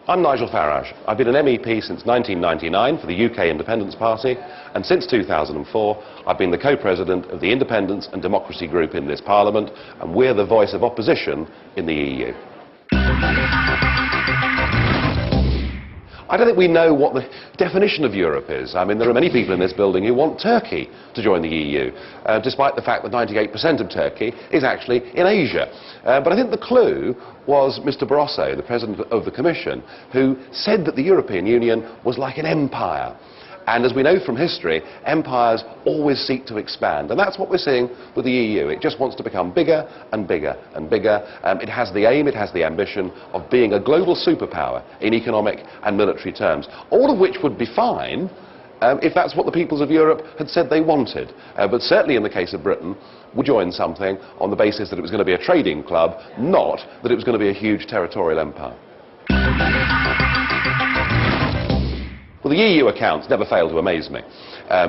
I'm Nigel Farage. I've been an MEP since 1999 for the UK Independence Party, and since 2004 I've been the co-president of the Independence and Democracy Group in this Parliament, and we're the voice of opposition in the EU. I don't think we know what the definition of Europe is. I mean, there are many people in this building who want Turkey to join the EU, despite the fact that 98% of Turkey is actually in Asia. But I think the clue was Mr. Barroso, the President of the Commission, who said that the European Union was like an empire. And as we know from history, empires always seek to expand. And that's what we're seeing with the EU. It just wants to become bigger and bigger and bigger. It has the aim, it has the ambition of being a global superpower in economic and military terms. All of which would be fine if that's what the peoples of Europe had said they wanted. But certainly in the case of Britain, we joined something on the basis that it was going to be a trading club, not that it was going to be a huge territorial empire. Well, the EU accounts never fail to amaze me.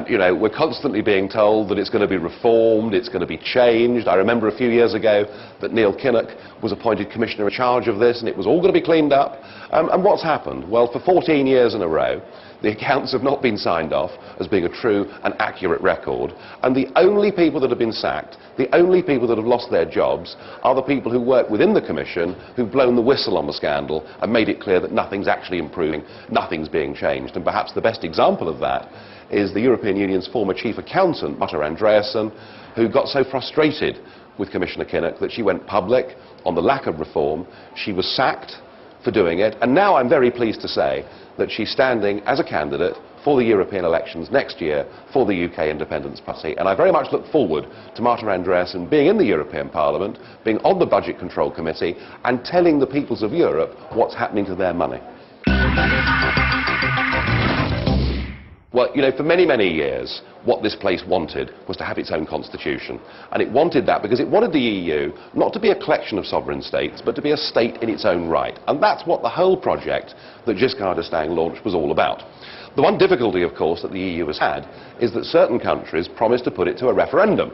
You know, we're constantly being told that it's going to be reformed, it's going to be changed. I remember a few years ago that Neil Kinnock was appointed commissioner in charge of this, and it was all going to be cleaned up. And what's happened? Well, for 14 years in a row, the accounts have not been signed off as being a true and accurate record. And the only people that have been sacked, the only people that have lost their jobs, are the people who work within the Commission, who've blown the whistle on the scandal and made it clear that nothing's actually improving, nothing's being changed. And perhaps the best example of that is the European Union's former chief accountant, Marta Andreasen, who got so frustrated with Commissioner Kinnock that she went public on the lack of reform. She was sacked for doing it, and now I'm very pleased to say that she's standing as a candidate for the European elections next year for the UK Independence Party. And I very much look forward to Marta Andreasen being in the European Parliament, being on the Budget Control Committee, and telling the peoples of Europe what's happening to their money. Well, you know, for many, many years, what this place wanted was to have its own constitution. And it wanted that because it wanted the EU not to be a collection of sovereign states, but to be a state in its own right. And that's what the whole project that Giscard d'Estaing launched was all about. The one difficulty, of course, that the EU has had is that certain countries promised to put it to a referendum.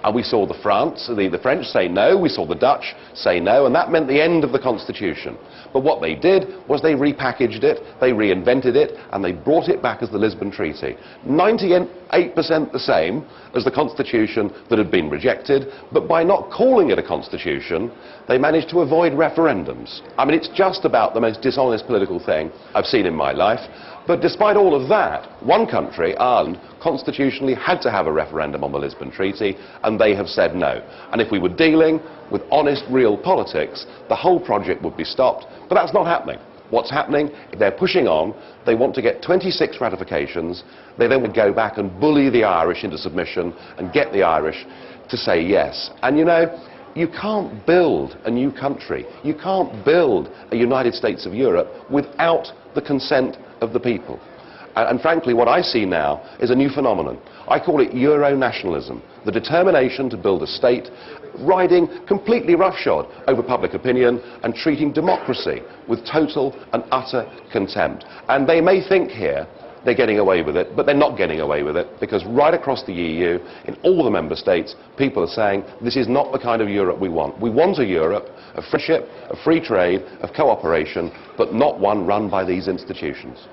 And we saw the French say no, we saw the Dutch say no, and that meant the end of the constitution. But what they did was they repackaged it, they reinvented it, and they brought it back as the Lisbon Treaty. 98% the same as the constitution that had been rejected, but by not calling it a constitution, they managed to avoid referendums. I mean, it's just about the most dishonest political thing I've seen in my life. But despite all of that, one country, Ireland, constitutionally had to have a referendum on the Lisbon Treaty, and they have said no. And if we were dealing with honest, real politics, the whole project would be stopped. But that's not happening. What's happening? They're pushing on. They want to get 26 ratifications. They then would go back and bully the Irish into submission and get the Irish to say yes. And you know, you can't build a new country. You can't build a United States of Europe without the consent of the people. And frankly, what I see now is a new phenomenon. I call it Euro-nationalism, the determination to build a state riding completely roughshod over public opinion and treating democracy with total and utter contempt. And they may think here they're getting away with it, but they're not getting away with it, because right across the EU, in all the member states, people are saying this is not the kind of Europe we want. We want a Europe of friendship, of free trade, of cooperation, but not one run by these institutions.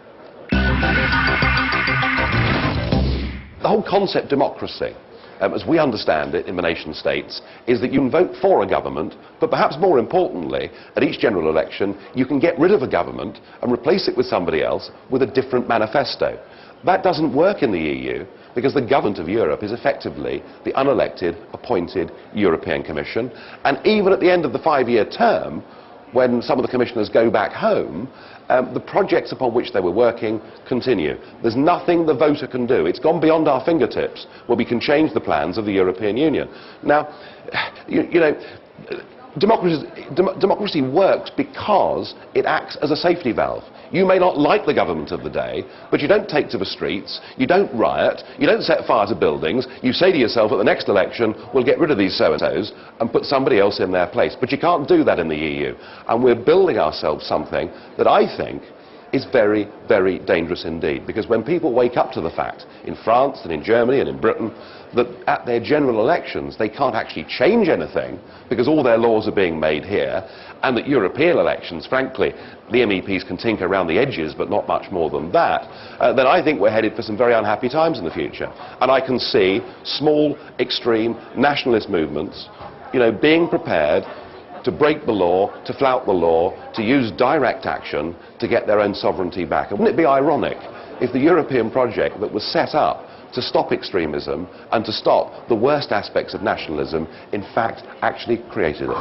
The whole concept democracy, as we understand it in the nation states, is that you can vote for a government, but perhaps more importantly, at each general election, you can get rid of a government and replace it with somebody else with a different manifesto. That doesn't work in the EU, because the government of Europe is effectively the unelected, appointed European Commission, and even at the end of the 5-year term, when some of the commissioners go back home, the projects upon which they were working continue. There's nothing the voter can do. It's gone beyond our fingertips where we can change the plans of the European Union. Now, you know, democracy works because it acts as a safety valve. You may not like the government of the day, but you don't take to the streets, you don't riot, you don't set fire to buildings, you say to yourself at the next election, we'll get rid of these so-and-sos and put somebody else in their place. But you can't do that in the EU. And we're building ourselves something that I think is very, very dangerous indeed. Because when people wake up to the fact, in France and in Germany and in Britain, that at their general elections they can't actually change anything because all their laws are being made here, and that European elections, frankly, the MEPs can tinker around the edges but not much more than that, then I think we're headed for some very unhappy times in the future. And I can see small, extreme nationalist movements, you know, being prepared to break the law, to flout the law, to use direct action to get their own sovereignty back. And wouldn't it be ironic if the European project that was set up to stop extremism and to stop the worst aspects of nationalism, in fact, actually created it?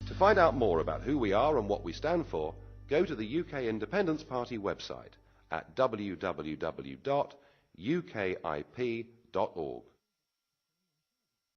To find out more about who we are and what we stand for, go to the UK Independence Party website at www.ukip.org.